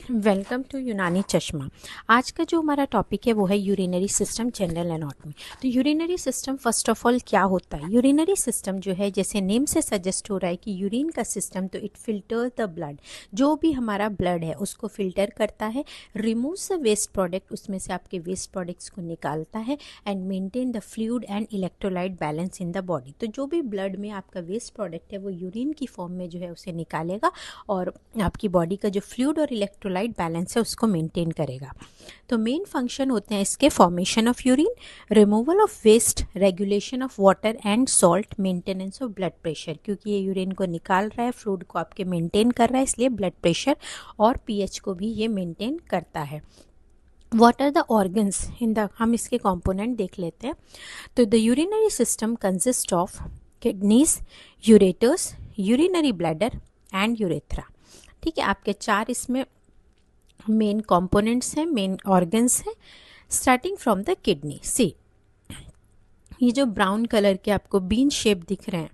Welcome to यूनानी चश्मा। आज का जो हमारा टॉपिक है वो है यूरिनरी सिस्टम जनरल एनाटॉमी। तो urinary system first of all क्या होता है? यूरिनरी सिस्टम जो है, जैसे नेम से सजेस्ट हो रहा है कि यूरिन का सिस्टम, तो इट फिल्टर द ब्लड। जो भी हमारा ब्लड है उसको फिल्टर करता है, रिमूव्स द वेस्ट प्रोडक्ट, उसमें से आपके वेस्ट प्रोडक्ट्स को निकालता है, and maintain the fluid and electrolyte balance in the body. तो जो भी ब्लड में आपका वेस्ट प्रोडक्ट है वो यूरिन की फॉर्म में जो है उसे निकालेगा और आपकी बॉडी का जो फ्लूइड और इलेक्ट्रोलाइट बैलेंस है उसको मेंटेन करेगा। तो मेन फंक्शन होते हैं इसके formation of urine, removal of waste, regulation of water and salt, maintenance of blood pressure, क्योंकि ये यूरिन को निकाल रहा है, फ्लूइड को आपके मेंटेन कर रहा है, इसलिए ब्लड प्रेशर और पीएच को भी ये मेंटेन करता है। What are the organs in the, हम इसके कंपोनेंट देख लेते हैं। तो the urinary system consist of kidneys, ureters, urinary bladder and urethra. ठीक है, आपके चार इसमें मेन कंपोनेंट्स हैं, मेन ऑर्गन्स हैं। Starting from the kidney, see ये जो ब्राउन कलर के आपको बीन शेप दिख रहे हैं,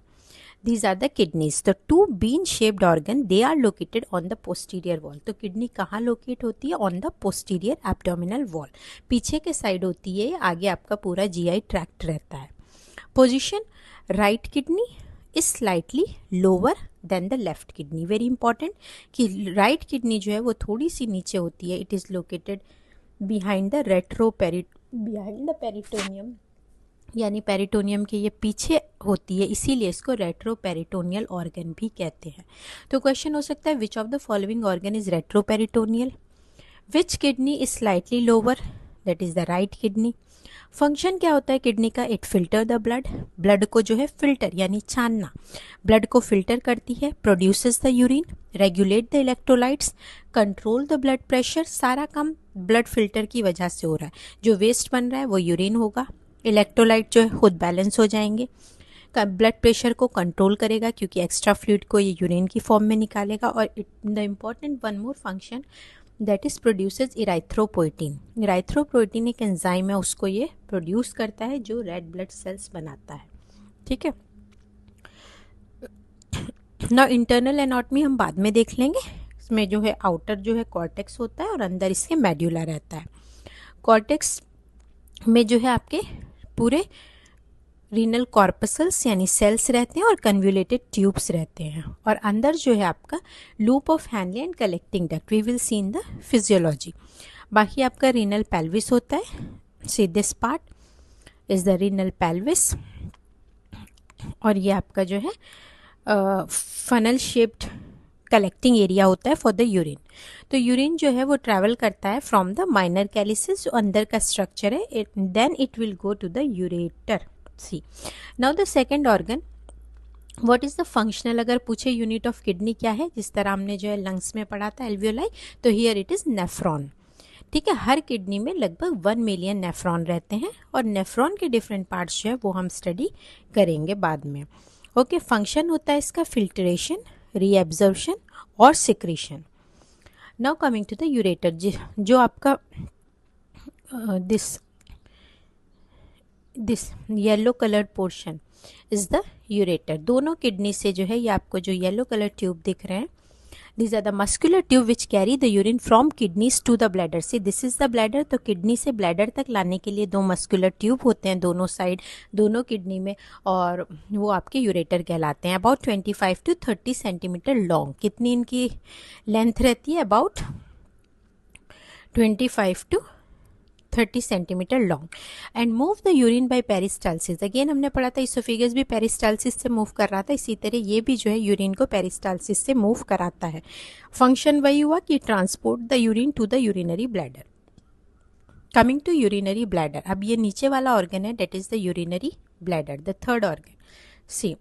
these are the kidneys. The two bean shaped organ, they are located on the posterior wall. तो किडनी कहाँ लोकेट होती है? On the posterior abdominal wall, पीछे के साइड होती है, आगे आपका पूरा जीआई ट्रैक्ट रहता है। Position, right kidney is slightly lower than the left kidney. Very important कि राइट किडनी जो है वो थोड़ी सी नीचे होती है। It is located behind the behind the peritoneum, यानी पेरिटोनियम के ये पीछे होती है, इसीलिए इसको रेट्रोपेरिटोनियल ऑर्गन भी कहते हैं। तो क्वेश्चन हो सकता है, which of the following organ is retroperitoneal? Which kidney is slightly lower? That is the right kidney. Function क्या होता है किडनी का? It filter the blood, blood को जो है फिल्टर यानी छानना, ब्लड को फिल्टर करती है, produces the urine, regulate the electrolytes, control the blood pressure. सारा काम ब्लड फिल्टर की वजह से हो रहा है। जो वेस्ट बन रहा है वो यूरिन होगा, इलेक्ट्रोलाइट जो है खुद बैलेंस हो जाएंगे, ब्लड प्रेशर को कंट्रोल करेगा क्योंकि एक्स्ट्रा फ्लूइड को ये यूरिन की फॉर्म में निकालेगा, और the important one more function that is produces erythropoietin. Erythropoietin एक एंजाइम है, उसको ये प्रोड्यूस करता है जो रेड ब्लड सेल्स बनाता है। ठीक है, ना इंटरनल एनाटॉमी हम बाद में देख लेंगे। इसमें जो है आउटर जो है कॉर्टेक्स होता है और अंदर इसके मेड्यूला रहता है। कॉर्टेक्स में जो है आपके पूरे रीनल कॉर्पसल्स यानी सेल्स रहते हैं और कन्वुलेटेड ट्यूब्स रहते हैं, और अंदर जो है आपका loop of Henle and collecting duct, we will see in the physiology. बाकी आपका रीनल पेल्विस होता है, see this part is the renal pelvis, और ये आपका जो है फनल शेप्ड कलेक्टिंग एरिया होता है फॉर द यूरिन। तो यूरिन जो है वो ट्रैवल करता है फ्रॉम द माइनर कैलिसिस, जो अंदर का स्ट्रक्चर है, then it will go to the ureter. See now the second organ, what is the functional, अगर पूछे यूनिट ऑफ किडनी क्या है, जिस तरह हमने जो है लंग्स में पढ़ा था एल्वियोलाई, तो हियर इट इज नेफ्रॉन। ठीक है, हर किडनी में लगभग 1 मिलियन नेफ्रॉन रहते हैं, और नेफ्रॉन के डिफरेंट पार्ट्स जो है वो हम स्टडी करेंगे बाद में। ओके, फंक्शन होता है इसका फिल्ट्रेशन, रीएब्जॉर्प्शन और secretion. Now coming to the ureter, जो आपका this yellow coloured portion is the ureter. दोनों किडनी से जो है ये आपको जो येलो कलर ट्यूब दिख रहे हैं, these are the muscular tube which carry the urine from kidneys to the bladder. See, this is the bladder. तो किडनी से ब्लैडर तक लाने के लिए दो मस्कुलर ट्यूब होते हैं दोनों साइड, दोनों किडनी में, और वो आपके यूरेटर कहलाते हैं। About 25 to 30 centimetre long. कितनी इनकी लेंथ रहती है? About 25 to 30 centimetre long, and move the urine by peristalsis. Again हमने पढ़ा था इसोफेगस भी पेरिस्टालसिस से मूव कर रहा था, इसी तरह ये भी जो है यूरिन को पेरिस्टालसिस से मूव कराता है। फंक्शन वही हुआ कि transport the urine to the urinary bladder. Coming to urinary bladder, अब ये नीचे वाला ऑर्गन है, that is the urinary bladder, the third organ. See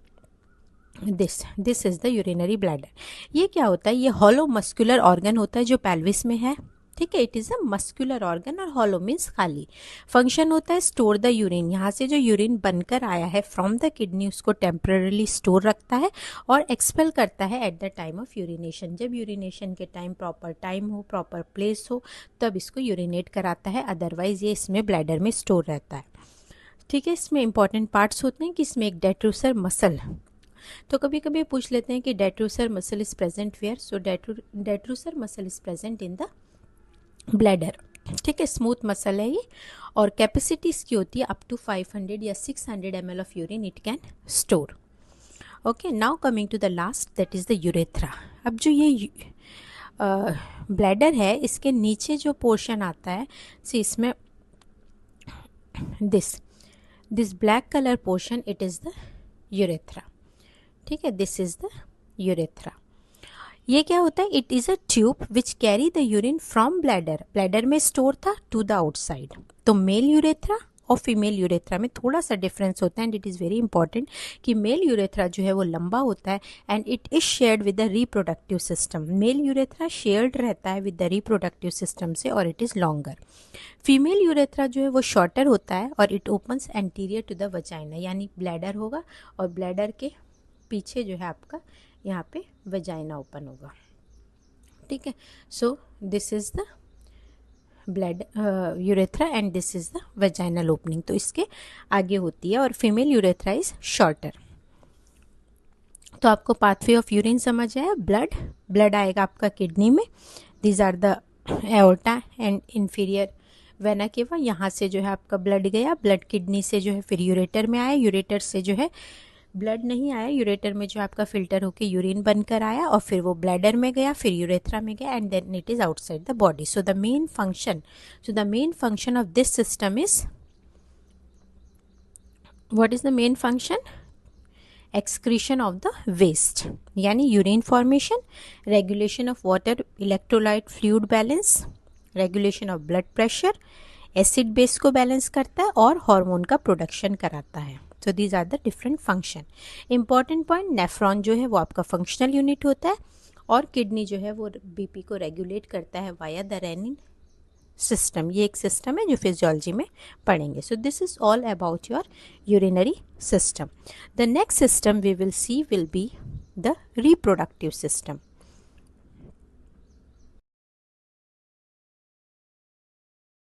this is the urinary bladder. ये क्या होता है? ये हॉलो मस्कुलर ऑर्गन होता है जो पेल्विस में है। ठीक है, it is a muscular organ, और हॉलो मीन्स खाली। फंक्शन होता है स्टोर द यूरिन, यहाँ से जो यूरिन बनकर आया है फ्रॉम द किडनी उसको टेम्पररीली स्टोर रखता है और एक्सपेल करता है at the time of urination. जब यूरिनेशन के टाइम प्रॉपर टाइम हो, प्रॉपर प्लेस हो, तब इसको यूरिनेट कराता है, अदरवाइज ये इसमें ब्लैडर में स्टोर रहता है। ठीक है, इसमें इंपॉर्टेंट पार्ट्स होते हैं कि इसमें एक डेट्रूसर मसल तो कभी कभी पूछ लेते हैं कि detrusor muscle is present where, so detrusor muscle is present in the bladder. ठीक है, स्मूथ मसल है ये, और कैपेसिटी इसकी होती है अप टू 500 या 600 ml of urine it can store. Okay, now coming to the last, that is the urethra. अब जो ये ब्लैडर है, इसके नीचे जो पोर्शन आता है, सी इसमें this black colour portion, it is the urethra. ठीक है, दिस इज़ द यूरेथ्रा। ये क्या होता है? It is a tube which carry the urine from bladder, bladder में स्टोर था, टू द आउटसाइड। तो मेल यूरेथ्रा और फीमेल यूरेथ्रा में थोड़ा सा डिफरेंस होता है, and it is very important कि मेल यूरेथ्रा जो है वो लंबा होता है and it is shared with the reproductive system. Male urethra shared रहता है विद द रिप्रोडक्टिव सिस्टम से और it is longer. Female urethra जो है वो शॉर्टर होता है और it opens anterior to the vagina, यानी ब्लैडर होगा और ब्लैडर के पीछे जो है आपका यहाँ पे वजाइना ओपन होगा। ठीक है, so this is the blood urethra and this is the vaginal opening, तो इसके आगे होती है, और फीमेल यूरेथ्रा इज शॉर्टर। तो आपको पाथवे ऑफ यूरिन समझ आया। ब्लड आएगा आपका किडनी में, these are the aorta and inferior vena cava, यहाँ से जो है आपका ब्लड गया, ब्लड किडनी से जो है फिर यूरेटर में आया, यूरेटर से जो है ब्लड नहीं आया, यूरेटर में जो आपका फिल्टर होके यूरिन बनकर आया और फिर वो ब्लैडर में गया, फिर यूरेथ्रा में गया, and then it is outside the body. So the main function of this system is, what is the main function? Excretion of the waste, यानी urine formation, regulation of water electrolyte fluid balance, regulation of blood pressure, acid base को balance करता है और hormone का production कराता है। So these are the different function. Important point, nephron जो है वो आपका फंक्शनल यूनिट होता है और किडनी जो है वो बीपी को रेगुलेट करता है वाया द रेनिन सिस्टम। ये एक सिस्टम है जो फिजियोलॉजी में पढ़ेंगे। So this is all about your urinary system. The next system we will see will be the reproductive system.